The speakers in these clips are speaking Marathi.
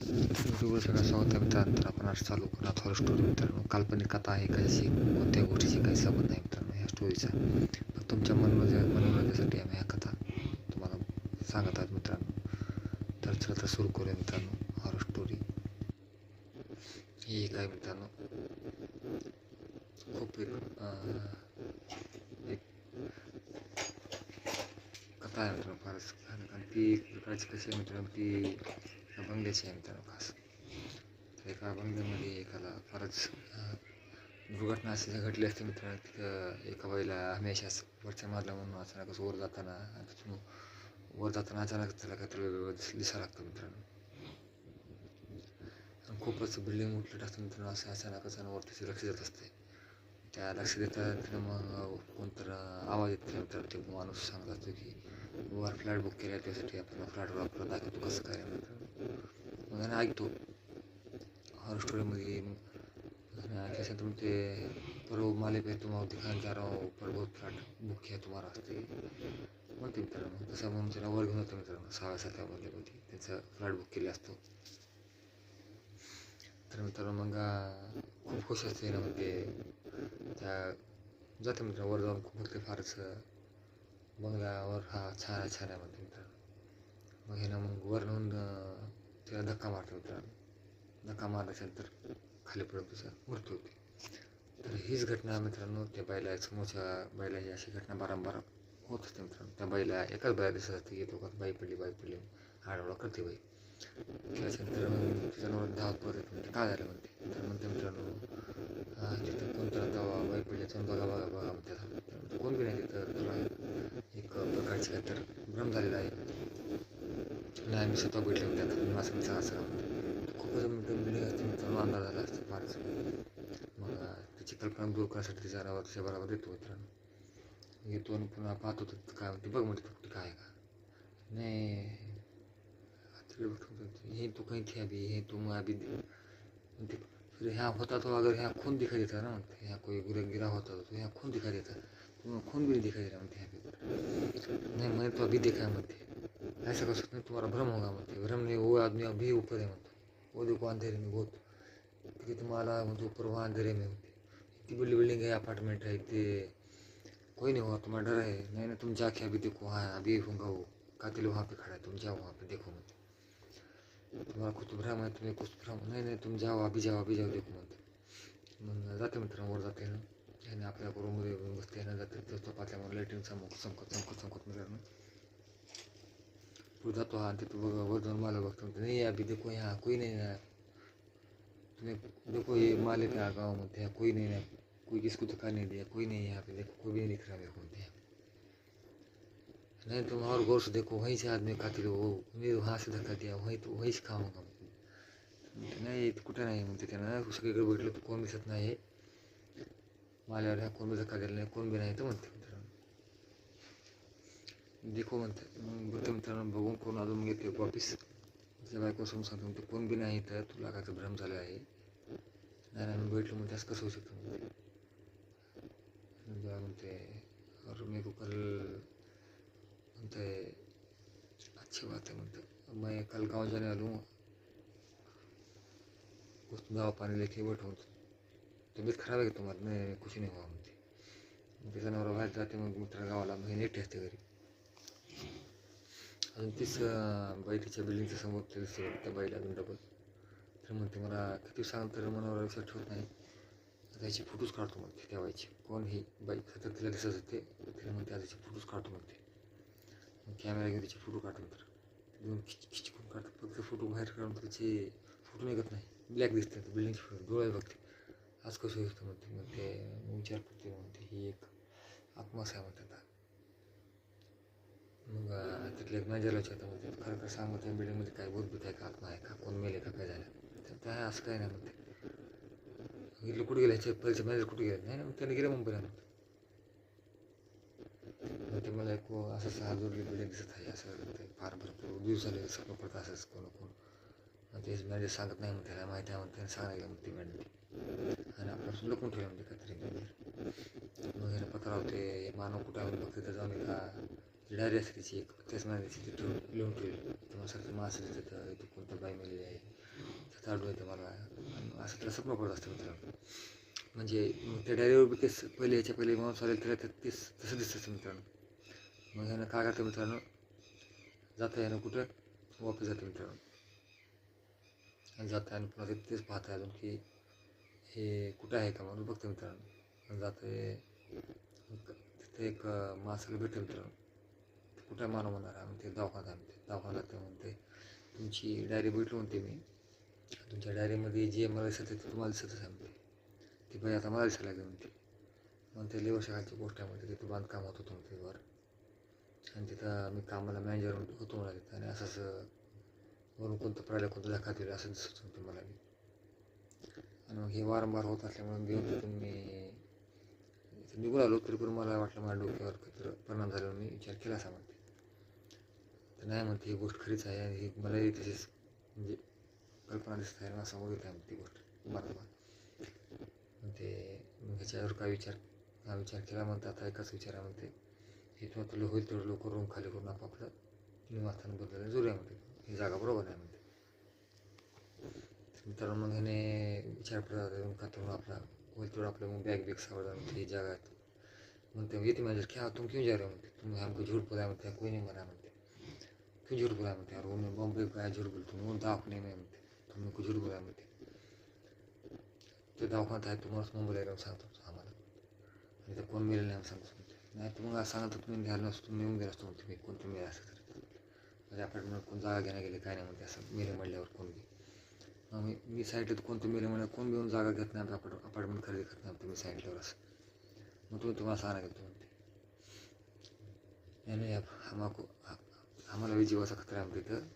युट्यूबवर सगळं स्वागत आहे मित्रांनो. तर आपण आज चालू करणार हॉरर स्टोरी मित्रांनो. काल्पनिक कथा आहे कशाशी कोणत्या गोष्टीशी काही संबंध नाही मित्रांनो ह्या स्टोरीचा. फक्त तुमच्या मनोरंजनासाठी आम्ही ह्या कथा तुम्हाला सांगत आहोत मित्रांनो. तर चला तर सुरू करूया मित्रांनो हॉरर स्टोरी. ही एक आहे मित्रांनो, खूप एक कथा आहे मित्रांनो फारच. आणि ती एक प्रकारची कशी आहे मित्रांनो, ती बंगल्याची आहे मित्रांनो खास. एका बंगल्यामध्ये एकाला फारच दुर्घटना अशी घडली असते मित्रांनो. तिथं एका बाईला हमेशाच वरच्या मारला म्हणून अचानकच वर जाताना अचानक त्याला काहीतरी दिसायला लागतं मित्रांनो. आणि खूपच बिल्डिंग उठलेट असतं मित्रांनो. असं अचानकच वरतीचे लक्ष देत असते. त्या लक्ष देता तिथं मग कोणतर आवाज येत नाही मित्रांनो. ते माणूस सांगत असतो की वर फ्लॅट बुक केला त्यासाठी आपण फ्लॅटवर आपलं दाखवतो कसं काय मित्रांनो. मग आणि ऐकतो हॉरर स्टोरीमध्ये. ऐकल्यानंतर मग ते पर्व मालिक आहे तुम्हाला दिखाने जा रहा हूँ ऊपर बहुत फ्लॅट बुक किया तुम्हाला असते म्हणते मित्रांनो. तसं म्हणून त्याला वर घेऊन होतं मित्रांनो 6व्या-7व्या मजल्यामध्ये त्यांचा फ्लॅट बुक केला असतो. तर मित्रांनो मग खूप खुश असते ना. मग ते त्या जाते मित्रांनो वर जाऊन खूप बघते फारच बंगल्यावर हा छान आहे म्हणते मित्रांनो. मग हे ना मग वर नेऊन त्याला धक्का मारतो मित्रांनो. धक्का मारल्याच्यानंतर खाली पडून त्याचा मृत्यू होते. तर हीच घटना मित्रांनो त्या बाईला समोरच्या बाईला ही अशी घटना वारंवार होत असते मित्रांनो. त्या बाईला एकाच बाईला दिसत असते की लोकात बाई पडली आडवळा करते बाई. त्याच्यानंतर मग तिचा नवरा धावत परत म्हणते काय झालं म्हणते. तर म्हणते मित्रांनो तिथं कोणता दवा बाई पडली तर बघा म्हणते. कोण बी नाही तिथं तुला एक प्रकारची काय तर भ्रम झालेला आहे. नाही मी स्वतः भेटले होते आता असं खूपच मोठं बिल्डिंग असते मित्रांनो. अंदाज झाला असतो फारच. मग त्याची कल्पना दूर करण्यासाठी तिच्या त्याच्या बरोबर येतो मित्रांनो. येतो आणि पुन्हा पाहतो तर काय म्हणते बघ म्हणते कुठे काय का नाही तिकडे बघतो हे तो कहीं थी अभी हे तुम अभी म्हणते. फिर यहाँ होता तो अगर यहाँ खून दिखाई देता ना म्हणते. यहाँ कोई गिरा होता तो यहाँ खून दिखाई देता. तुम्हें खून भी नहीं दिखाई दे रहा म्हणते यहाँ पे. नहीं मैंने तो अभी देखा है म्हणते. ऐसा कर सकते तुम्हारा भ्रम होगा म्हणते. भ्रम नहीं वो आदमी अभी ऊपर है म्हणते. वो देखो अंधेरे में बहुत कि तुम्हाला म्हणजे ऊपर वहाँ अंधेरे में होते. इतनी बड़ी बिल्डिंग है अपार्टमेंट है इतने कोई नहीं हुआ तुम्हारा डर है. नहीं तुम जाके अभी देखो हाँ अभी होगा वो कातिल वहाँ पे खड़ा है तुम जाओ वहाँ पे देखो म्हणते. तुम्हाला कुछ भ्रम है तुम्हें कुछ भ्रम नहीं तुम जाओ अभी जाओ देखो म्हणते. मग जाते मित्रांनो वर जाते ना आणि आपल्या रूममध्ये बसते ना जाते तो पातल्यावर लाईटिंग चमकत मित्रांनो. पुढे जातो हा तिथं बघ वर जाऊन मला बघतो नाही अभी देखो यहाँ कोई नहीं ना. तुम्हें देखो ये मालिक है गाँव में यहाँ कोई नहीं है. कोई किसको धक्का नहीं दिया कोई नहीं है यहाँ पे देखो कोई भी नहीं दिख रहा मेरे को नहीं तुम और गौर से देखो वहीं से आदमी कातिल वो मैं वहाँ से धक्का दिया वहीं से खाऊंगा. नाही कुठं नाही म्हणते त्यानं सगळीकडे भेटलं तर कोण दिसत नाही. माल्यावर ह्या कोण बी धक्का दिला नाही कोण बी नाही तर म्हणते मित्रांनो. देखो म्हणते मग बघते मित्रांनो बघून कोण अजून घेते वापिस त्याच्या बायको समोर सांगतो म्हणते कोण बी नाही तर तुला काय भ्रम झाला आहे. नाही मी भेटलो म्हणते असं कसं होऊ शकतं म्हणते. म्हणते और मेरे को कल म्हणते अच्छी बात है म्हणते मैं कल गाँव जाने वाला हूँ कुछ दवा पानी लेके बैठो. तबीयत खराब आहे का तुम्हाला नाही कुछ नाही हुआ म्हणते. त्याचा नवरा बाहेर जाते मग मित्र गावाला मग नेट असते घरी. अजून तीच बाई तिच्या बिल्डिंगच्या समोर दिसते त्या बाईला अजून डबल. तर म्हणते मला किती सांग तर मनावर विश्वास ठेवत नाही. त्याचे फोटोज काढतो म्हणते त्या बाईचे कोण ही बाई सतत तिला दिसत होते तिला म्हणते त्याचे फोटोज काढतो म्हणते. मग कॅमेरा घेऊन त्याचे फोटो काढतो मित्र. दोन खिचकून काढतात फक्त फोटो बाहेर काढून त्याचे फोटो निघत नाही ब्लॅक दिसते बिल्डिंगचे फोटो डोळे बघते. आज कसं होतं म्हणते. मग ते विचार करते म्हणते ही एक आत्मास आहे म्हणतात. मग तिथले एक मॅनेजरला विचारतं म्हणते खरं सांग त्या बिल्डिंगमध्ये काय भूतभूत आहे का आत्मा आहे का कोण मेले का काय झालं. तर काय असं काय नाही म्हणते. इथलं कुठे गेलं ह्याच्या पहिलेचे मॅनेजर कुठे गेले नाही मग त्याने गेलं मुंबईला म्हणते. ते मला एक असं 6 जोडली बिल्डिंग दिसत आहे असं फार भरपूर दिवस झाले स्वप्न पडत असंच कोण तेच मॅनेजर सांगत नाही म्हणते माहिती आहे म्हणते सांगायला म्हणते मॅनेजर आणि आपल्यापासून लपून ठेवलं म्हणते काहीतरी. मग ह्याला पत्र होते मानव कुठं आहे बघते तर जाऊन एका डायरी असते तिची एक त्याच मॅनेजरची लिहून ठेवली तुम्हाला सगळं माणसं तिथं इथं कोणतं बाई मिळाली आहे असं आढळून येतं मला. आणि असं त्याला स्वप्न पडत असतं मित्रांनो. म्हणजे मग त्या डायरीवर बी तेच पहिले माणूस आले त्याला तेच तसं दिसतं मित्रांनो. मग ह्यानं काय करतं मित्रांनो, जातं ह्यानं कुठं वापस जातं मित्रांनो. आणि जातं आणि पुन्हा तेच पाहतं अजून की हे कुठं आहे का म्हणून बघतं मित्रांनो. जातं तिथे एक माणसाला भेटतं मित्रांनो. कुठं आहे मानव म्हणणार, आम्ही ते दवाखान्यात आहे, म्हणते दवाखान्यात जातं म्हणते तुमची डायरी भेटली म्हणते मी. तुमच्या डायरीमध्ये जे मला दिसतं ते तुम्हाला दिसतच आहे म्हणते. ती बाई आता मला दिसायला लागली म्हणते. मग ते लई वर्षाखालची गोष्ट आहे म्हणते. तिथं बांधकाम होत होतं म्हणते वर. आणि तिथं मी कामाला मॅनेजर होतो मला तिथं. आणि असंच वरून कोणतं पडायला कोणतं धक्का दिला असं दिसत होतं मला मी. आणि मग हे वारंवार होत असल्यामुळे मी तिथून निघून आलो. तरी पण मला वाटलं माझ्या डोक्यावर काहीतरी परिणाम झाल्यावर मी विचार केला असं म्हणते. तर नाही म्हणते ही गोष्ट खरीच आहे आणि ही मलाही तशीच म्हणजे कल्पना दिसत आहे. असं होत आहे ती गोष्ट वारंवार. म्हणते मग ह्याच्यावर काय विचार केला म्हणते. आता एकाच विचार आहे म्हणते, इथून तुला होईल तेवढं लवकर रूम खाली करून आपापलं निवासस्थान बदलायला जोरूया म्हणते. ही जागा बरोबर आहे म्हणते. मित्रांनो मग ह्याने विचार रूम खातून आपला होईल तेवढं आपलं मग बैग सावधान म्हणते. ही जागा आहे म्हणते येते मॅनेजर क्या तुम क्यों जा रहे हो म्हणते. तुम हमको झूठ बोला म्हणते, कोई नहीं मरा म्हणते. क्यों झूठ बोला म्हणते, यार उन्होंने बॉम्बे गया झूठ बोलतो वो दवाखाने में म्हणते. तुमने को झूठ बोला म्हणते. ते दवाखान्यात आहे तुम्हालाच मुंबईला येऊन सांगतो आम्हाला. आणि ते कोण मिळेल नाही सांगतो म्हणते. नाही तर मग असं सांगा तर तुम्ही द्यायला नसतो, तुम्ही येऊन गेला असतो म्हणते. मी कोणतं मिळेल असं तर म्हणजे अपार्टमेंट कोण जागा घेण्या गेले काय नाही म्हणते. असं मिळे म्हणल्यावर कोण बी मग मी साईडला कोणतं मिळे म्हणलं कोण बी येऊन जागा घेत नाही अपार्टमेंट खरेदी करत नाही तुम्ही साईडल्यावर असं. मग तुम्हाला सांगा गेलं म्हणते. नाही आम्हाला बी जीवाचा खतरा आहे म्हणते. इथं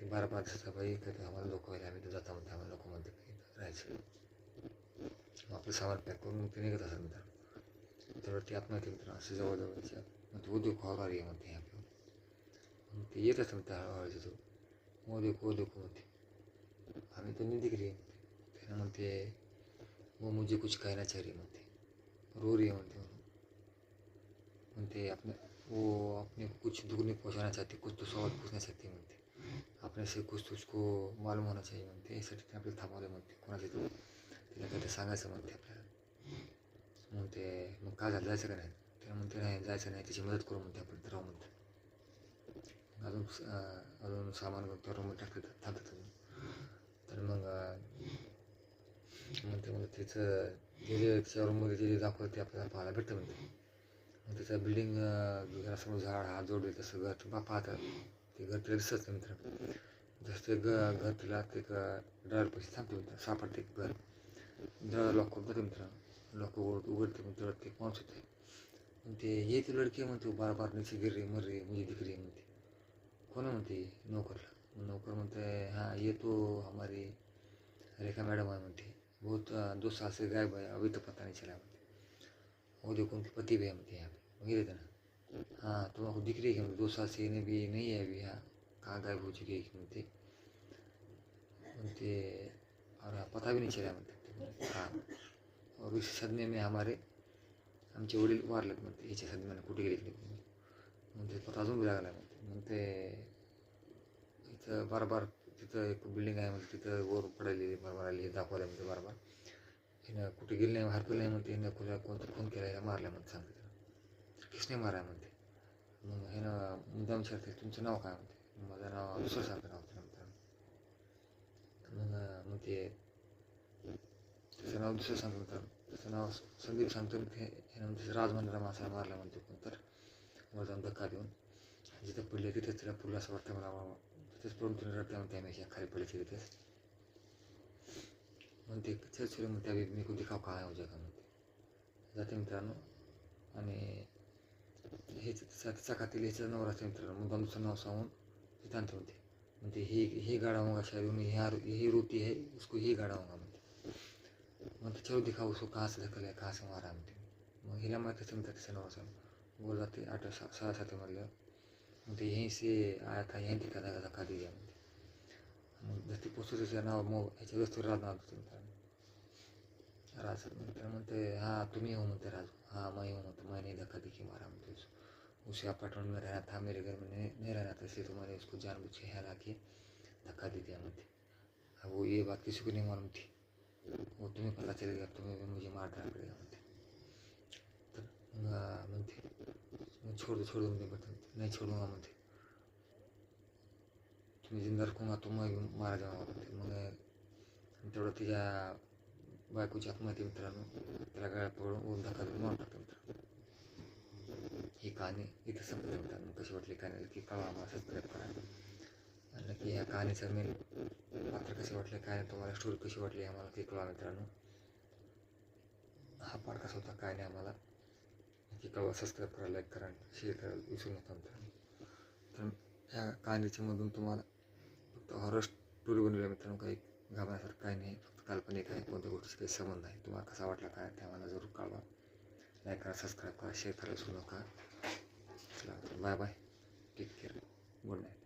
ते 12 दिवसाचा बाई कधी आम्हाला लोक व्हायला आम्ही तर जाता म्हणते. आम्हाला लोक म्हणते राहायचं. आपलं सामान पॅक करून मग ते निघत असतात मित्रांनो. तेवढं ती आत्महत्या मित्रांनो असं जवळजवळच्या मग ते उद्योग व्हावं आहे म्हणते आपलं. मग ते येत असतं म्हणते हळूहळू तो ओ देखो म्हणते. आम्ही तो नहीं दिख रही म्हणते. त्यानं म्हणते वो मुझे कुछ कहना चाहिए म्हणते. रो रही है म्हणते वो अपने को कुछ दुख नहीं पहुँचाना चाहती, कुछ तो सवाल पूछना चाहती म्हणते. अपने से कुछ तो उसको मालूम होना चाहिए म्हणते. यासाठी आपल्याला थांबवलं म्हणते. कोणाचे तो तिला काहीतरी सांगायचं म्हणते आपल्याला. म्हणते मग काय झालं जायचं का नाही. त्याला म्हणते नाही जायचं नाही, त्याची मदत करू म्हणते आपण तर राहू म्हणते. अजून सामान घेऊन रूममध्ये टाकतात थांबतात अजून. तर मग म्हणते मग तिच्या रूममध्ये जे दाखवलं ते आपल्याला पाहायला भेटतं म्हणते. मग त्याचं बिल्डिंग घरासमोर झाड हात जोडले तसं घर तर पाहतात. ते घर तिला दिसत नाही मित्रांनो. जसं ते घर तिला ते ड्रायव्हर पैसे थांबते मित्रांनो. सापडते घर ड्रायव्हर लॉक करून जाते मित्रांनो. लॉक उघडते मग तेवढं ते पाऊस होते. म्हणते ये ती लडकी म्हणते बार बार नीचे गिर रही मर रही मुझे दिख रही म्हणते. कोण म्हणते नौकरला. नौकर म्हणते हाँ ये तो हमारी रेखा मैडम है म्हणते. बहुत 2 साल से गायब है अभी तो पता नहीं चला म्हणते. वो देखो उनके पति भी है म्हणते यहाँ पे वही रहते ना. हाँ तुमको दिख रही है कि 2 साल से इन्हें भी नहीं है अभी यहाँ कहाँ गायब हो चुकी है म्हणते. म्हणते और पता भी नहीं चला म्हणते. हाँ और इस सदमे में आमचे वडील वारलेत म्हणते. याच्या सदम्याने कुठे गेले म्हणते. पता अजून बी लागला म्हणते. इथं बार तिथं एक बिल्डिंग आहे म्हणते. तिथं वर पडायली बरोबर आली दाखवल्या म्हणते बार हिनं कुठे गेली नाही हरपलं नाही म्हणते. हिनं कोणता फोन केला हिला मारला म्हणते सांगते. किसने मारा म्हणते. मग हिनं मुद्दाम विचारते तुमचं नाव काय म्हणते. माझं नाव दुसरं सांगतं नाव मित्रांनो. मग ते त्याचं नाव दुसरं सांगतो मित्रांनो. त्याचं नाव संदीप सांगतो. हिनं म्हणते राज म्हणणारा माणसाला मारला म्हणते कोणतर वर जाऊन धक्का देऊन. जिथं पडले तिथेच तिला पुरला असं वाटतं मला. तिथेच पडून तिने रडते म्हणते हमेशा खाली पडले तिथेच म्हणते. चल म्हणते अभी मी को दिखाव कहाँ हो जाएगा म्हणते. जाते मित्रांनो. आणि हेच तिचा खातील ह्याचं नवरा असते मित्रांनो. मुद्दाम दुसरं नाव सांगून तिथं आणते म्हणते. म्हणते ही गाड़ा होगा शायद यही रोती है उसको ही गाड़ा होगा म्हणते. म्हणते चलो दिखाओ उसको कहाँ से धक्का कहाँ से मारा म्हणते. मग हिला माहिती असते म्हणतात तिचा नवरा सांग वर जाते 8-7 म्हणलं. म्हणते यहीं से आया था यहीं धक्का दिया म्हणते. मग जसं ती पोचतो त्याचं नाव मग ह्याच्या वस्तूवर राज नाव होतं मित्रांनो. राज म्हणते हाँ तुम ही हो म्हणते राजू. हाँ मैं हूँ म्हणते. मैंने धक्का दी के मारा म्हणते. उसे अपार्टमेंट में रहना था मेरे घर में नहीं रहना था इसलिए तो मैंने उसको जानबूझ के यहाँ ला के धक्का दे दिया म्हणते. अब वो ये बात किसी को नहीं मालूम थी, वो तुम्हें पता चल गया, तुम्हें मुझे मार डाला पड़ेगा म्हणते. तर मग म्हणते छोड़ दो मुझे, बता नहीं छोड़ूंगा म्हणते, तुम्ही जिंदा रखूंगा तो मैं मारा जाऊंगा म्हणते. मग तेवढं तिच्या बायकोची आत्महत्या मित्रांनो, त्याला गळा पकडून ऊन धक्का देऊन मारून टाकतो मित्रांनो. ही कहाणी इथं संपते मित्रांनो. कशी वाटली कहाणी की कळवा, आम्हाला सबस्क्राईब करा. आणि नक्की ह्या कहाणीचं मेन पात्र कसे वाटले, काय तुम्हाला स्टोरी कशी वाटली आम्हाला ते कळवा मित्रांनो. हा पार्ट कसा होता काय नाही आम्हाला नक्की कळवा. सबस्क्राईब करा, लाईक करा, शेअर करायला विसरू नका मित्रांनो. तर ह्या कहाणीच्या मधून तुम्हाला फक्त हॉरर स्टोरी बनवल्या मित्रांनो, काही घाबरण्यासारखं काही नाही, फक्त काल्पनिक आहे, कोणत्या गोष्टीशी काही संबंध नाही. तुम्हाला कसा वाटला काय ते आम्हाला जरूर कळवा. लाईक करा, सबस्क्राईब करा, शेअर करायला विसरू नका. चला bye bye, take care, good night.